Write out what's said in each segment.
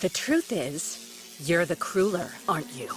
The truth is, you're the crueler, aren't you?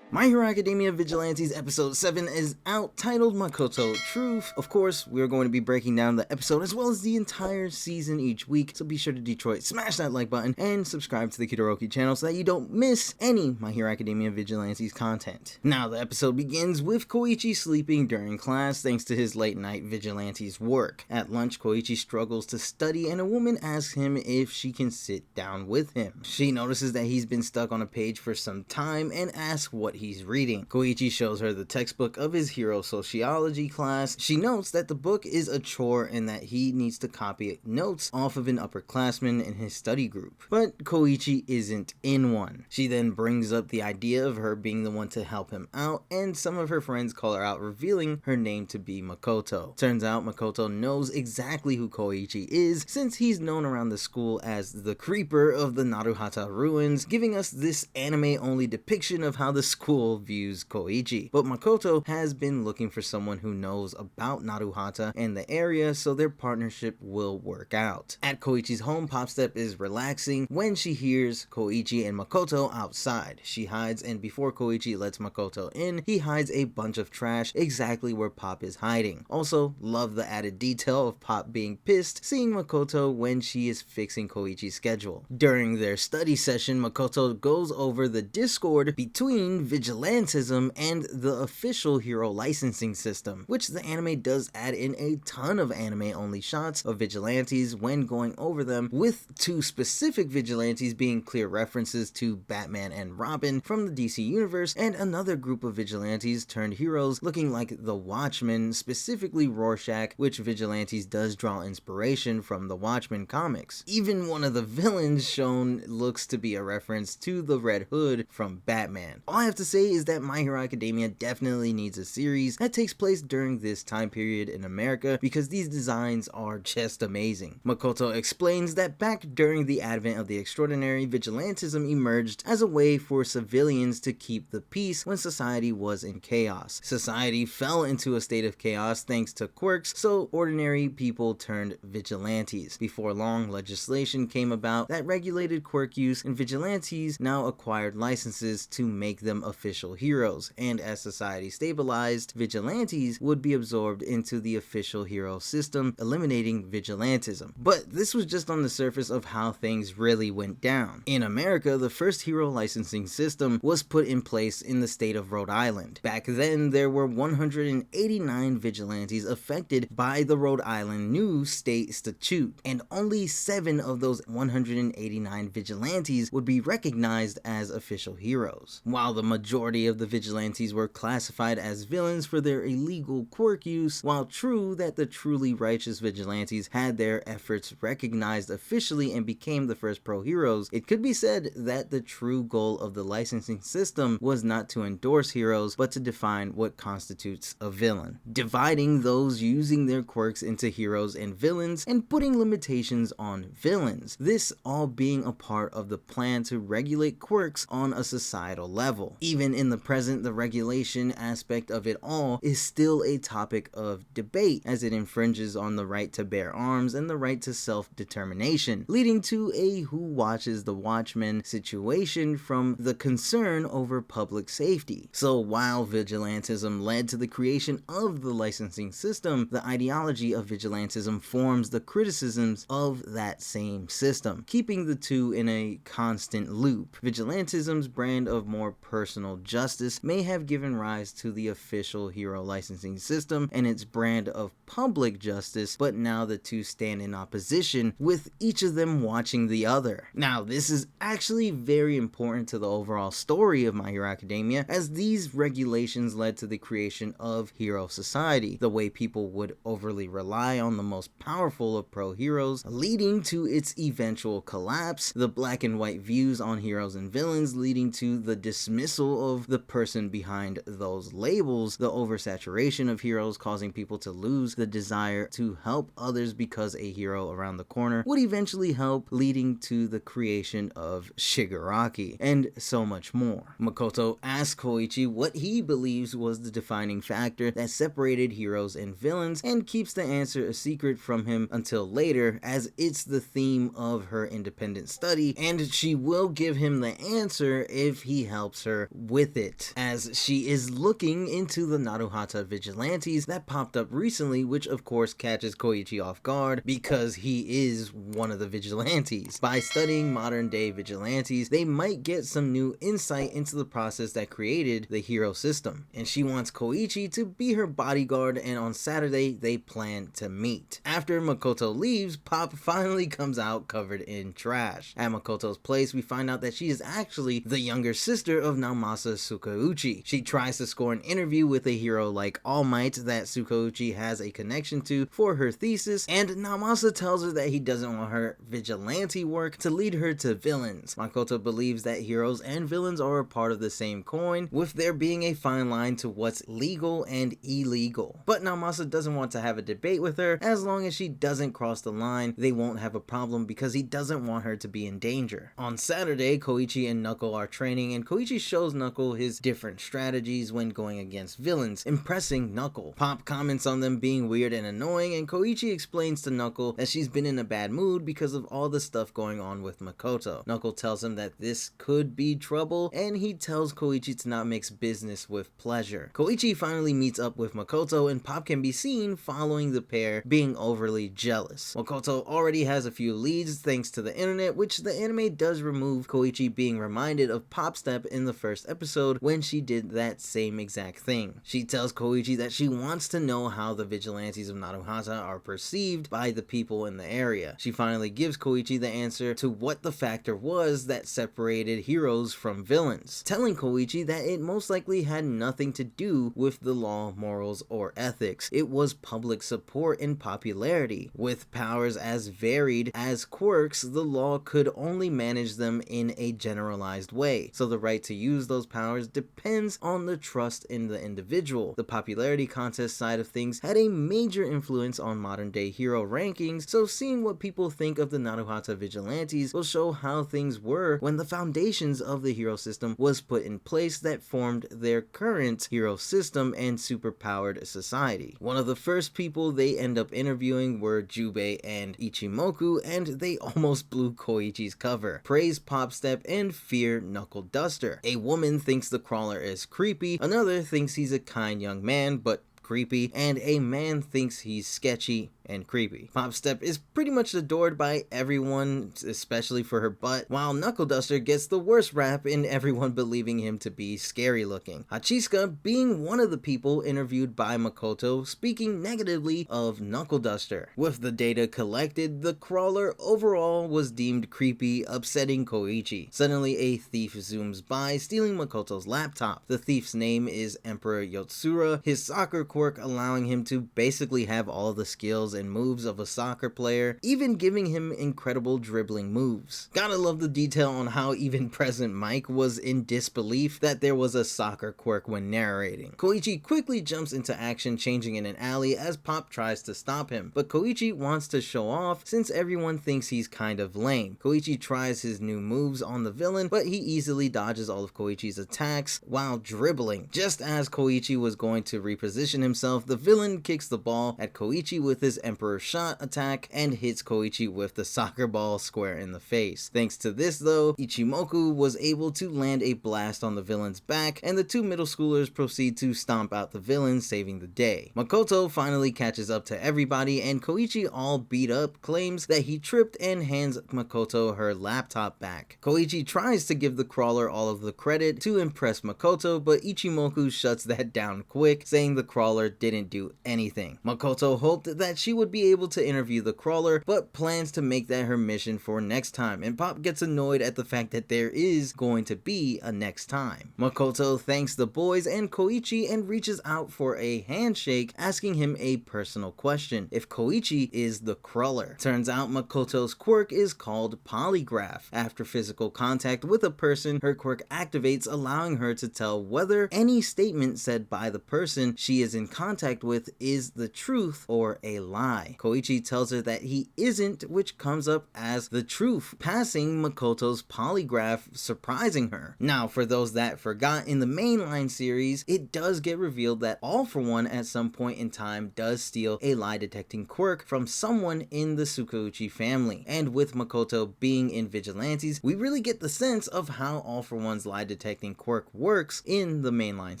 My Hero Academia Vigilantes Episode 7 is out, titled Makoto Truth. Of course, we're going to be breaking down the episode as well as the entire season each week, so be sure to Detroit, smash that like button, and subscribe to the Kidoroki channel so that you don't miss any My Hero Academia Vigilantes content. Now, the episode begins with Koichi sleeping during class thanks to his late night Vigilantes work. At lunch, Koichi struggles to study and a woman asks him if she can sit down with him. She notices that he's been stuck on a page for some time and asks what he's reading. Koichi shows her the textbook of his hero sociology class. She notes that the book is a chore and that he needs to copy notes off of an upperclassman in his study group. But Koichi isn't in one. She then brings up the idea of her being the one to help him out, and some of her friends call her out, revealing her name to be Makoto. Turns out Makoto knows exactly who Koichi is, since he's known around the school as the Creeper of the Naruhata ruins, giving us this anime-only depiction of how the school views Koichi. But Makoto has been looking for someone who knows about Naruhata and the area, so their partnership will work out. At Koichi's home, Popstep is relaxing when she hears Koichi and Makoto outside. She hides, and before Koichi lets Makoto in, he hides a bunch of trash exactly where Pop is hiding. Also, love the added detail of Pop being pissed seeing Makoto when she is fixing Koichi's schedule. During their study session, Makoto goes over the discord between Vigilantism and the official hero licensing system, which the anime does add in a ton of anime-only shots of vigilantes when going over them, with two specific vigilantes being clear references to Batman and Robin from the DC universe, and another group of vigilantes turned heroes looking like the Watchmen, specifically Rorschach, which vigilantes does draw inspiration from the Watchmen comics. Even one of the villains shown looks to be a reference to the Red Hood from Batman. All I have to say is that My Hero Academia definitely needs a series that takes place during this time period in America, because these designs are just amazing. Makoto explains that back during the advent of the extraordinary, vigilantism emerged as a way for civilians to keep the peace when society was in chaos. Society fell into a state of chaos thanks to quirks, so ordinary people turned vigilantes. Before long, legislation came about that regulated quirk use, and vigilantes now acquired licenses to make them official heroes, and as society stabilized, vigilantes would be absorbed into the official hero system, eliminating vigilantism. But this was just on the surface of how things really went down. In America, the first hero licensing system was put in place in the state of Rhode Island. Back then, there were 189 vigilantes affected by the Rhode Island New State Statute, and only 7 of those 189 vigilantes would be recognized as official heroes. While the majority of the vigilantes were classified as villains for their illegal quirk use, while true that the truly righteous vigilantes had their efforts recognized officially and became the first pro-heroes, it could be said that the true goal of the licensing system was not to endorse heroes, but to define what constitutes a villain, dividing those using their quirks into heroes and villains, and putting limitations on villains. This all being a part of the plan to regulate quirks on a societal level. Even in the present, the regulation aspect of it all is still a topic of debate, as it infringes on the right to bear arms and the right to self-determination, leading to a who watches the Watchmen situation from the concern over public safety. So while vigilantism led to the creation of the licensing system, the ideology of vigilantism forms the criticisms of that same system, keeping the two in a constant loop. Vigilantism's brand of more personal justice may have given rise to the official hero licensing system and its brand of public justice, but now the two stand in opposition, with each of them watching the other. Now, this is actually very important to the overall story of My Hero Academia, as these regulations led to the creation of Hero Society, the way people would overly rely on the most powerful of pro-heroes, leading to its eventual collapse, the black and white views on heroes and villains leading to the dismissal example of the person behind those labels, the oversaturation of heroes causing people to lose the desire to help others because a hero around the corner would eventually help, leading to the creation of Shigaraki, and so much more. Makoto asks Koichi what he believes was the defining factor that separated heroes and villains, and keeps the answer a secret from him until later, as it's the theme of her independent study, and she will give him the answer if he helps her with it, as she is looking into the Naruhata vigilantes that popped up recently, which of course catches Koichi off guard because he is one of the vigilantes. By studying modern day vigilantes, they might get some new insight into the process that created the hero system, and she wants Koichi to be her bodyguard, and on Saturday they plan to meet. After Makoto leaves, Pop finally comes out covered in trash. At Makoto's place, we find out that she is actually the younger sister of Naomasa Tsukauchi. She tries to score an interview with a hero like All Might that Tsukauchi has a connection to for her thesis, and Naomasa tells her that he doesn't want her vigilante work to lead her to villains. Makoto believes that heroes and villains are a part of the same coin, with there being a fine line to what's legal and illegal. But Naomasa doesn't want to have a debate with her. As long as she doesn't cross the line, they won't have a problem because he doesn't want her to be in danger. On Saturday, Koichi and Knuckle are training, and Koichi shows Knuckle his different strategies when going against villains, impressing Knuckle. Pop comments on them being weird and annoying, and Koichi explains to Knuckle that she's been in a bad mood because of all the stuff going on with Makoto. Knuckle tells him that this could be trouble, and he tells Koichi to not mix business with pleasure. Koichi finally meets up with Makoto, and Pop can be seen following the pair, being overly jealous. Makoto already has a few leads thanks to the internet, which the anime does remove Koichi being reminded of Pop Step in the first episode when she did that same exact thing. She tells Koichi that she wants to know how the vigilantes of Naruhata are perceived by the people in the area. She finally gives Koichi the answer to what the factor was that separated heroes from villains, telling Koichi that it most likely had nothing to do with the law, morals, or ethics. It was public support and popularity. With powers as varied as quirks, the law could only manage them in a generalized way, so the right to use those powers depends on the trust in the individual. The popularity contest side of things had a major influence on modern day hero rankings, so seeing what people think of the Naruhata vigilantes will show how things were when the foundations of the hero system was put in place that formed their current hero system and superpowered society. One of the first people they end up interviewing were Jubei and Ichimoku, and they almost blew Koichi's cover. Praise Pop Step and fear Knuckle Duster. A woman thinks the crawler is creepy, another thinks he's a kind young man but creepy, and a man thinks he's sketchy and creepy. Pop Step is pretty much adored by everyone, especially for her butt, while Knuckle Duster gets the worst rap in everyone believing him to be scary looking. Hachisuka being one of the people interviewed by Makoto, speaking negatively of Knuckle Duster. With the data collected, the crawler overall was deemed creepy, upsetting Koichi. Suddenly a thief zooms by, stealing Makoto's laptop. The thief's name is Emperor Yotsura, his soccer quirk allowing him to basically have all the skills and moves of a soccer player, even giving him incredible dribbling moves. Gotta love the detail on how even present Mike was in disbelief that there was a soccer quirk when narrating. Koichi quickly jumps into action, changing in an alley as Pop tries to stop him, but Koichi wants to show off since everyone thinks he's kind of lame. Koichi tries his new moves on the villain, but he easily dodges all of Koichi's attacks while dribbling. Just as Koichi was going to reposition himself, the villain kicks the ball at Koichi with his Emperor Shot attack and hits Koichi with the soccer ball square in the face. Thanks to this though, Ichimoku was able to land a blast on the villain's back, and the two middle schoolers proceed to stomp out the villain, saving the day. Makoto finally catches up to everybody, and Koichi, all beat up, claims that he tripped and hands Makoto her laptop back. Koichi tries to give the crawler all of the credit to impress Makoto, but Ichimoku shuts that down quick, saying the crawler didn't do anything. Makoto hoped that she would be able to interview the Crawler, but plans to make that her mission for next time, and Pop gets annoyed at the fact that there is going to be a next time. Makoto thanks the boys and Koichi and reaches out for a handshake, asking him a personal question: if Koichi is the Crawler. Turns out Makoto's quirk is called Polygraph. After physical contact with a person, her quirk activates, allowing her to tell whether any statement said by the person she is in contact with is the truth or a lie. Koichi tells her that he isn't, which comes up as the truth, passing Makoto's polygraph, surprising her. Now, for those that forgot, in the mainline series, it does get revealed that All For One at some point in time does steal a lie detecting quirk from someone in the Tsukauchi family. And with Makoto being in Vigilantes, we really get the sense of how All For One's lie detecting quirk works in the mainline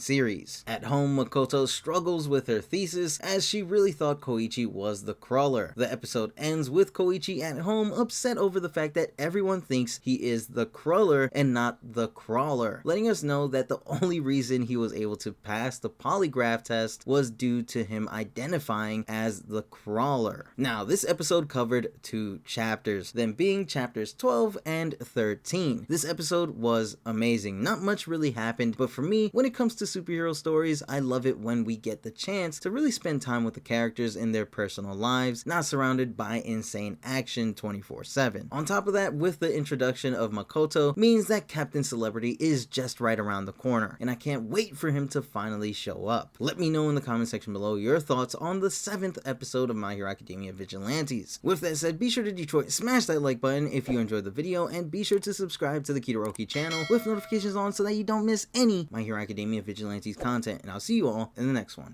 series. At home, Makoto struggles with her thesis as she really thought Koichi was the Crawler. The episode ends with Koichi at home upset over the fact that everyone thinks he is the Crawler and not the Crawler, letting us know that the only reason he was able to pass the polygraph test was due to him identifying as the Crawler. Now, this episode covered 2 chapters, them being chapters 12 and 13. This episode was amazing. Not much really happened, but for me, when it comes to superhero stories, I love it when we get the chance to really spend time with the characters in their personal lives, not surrounded by insane action 24/7. On top of that, with the introduction of Makoto, means that Captain Celebrity is just right around the corner, and I can't wait for him to finally show up. Let me know in the comment section below your thoughts on the 7th episode of My Hero Academia Vigilantes. With that said, be sure to Detroit smash that like button if you enjoyed the video, and be sure to subscribe to the Kitoroki channel with notifications on so that you don't miss any My Hero Academia Vigilantes content, and I'll see you all in the next one.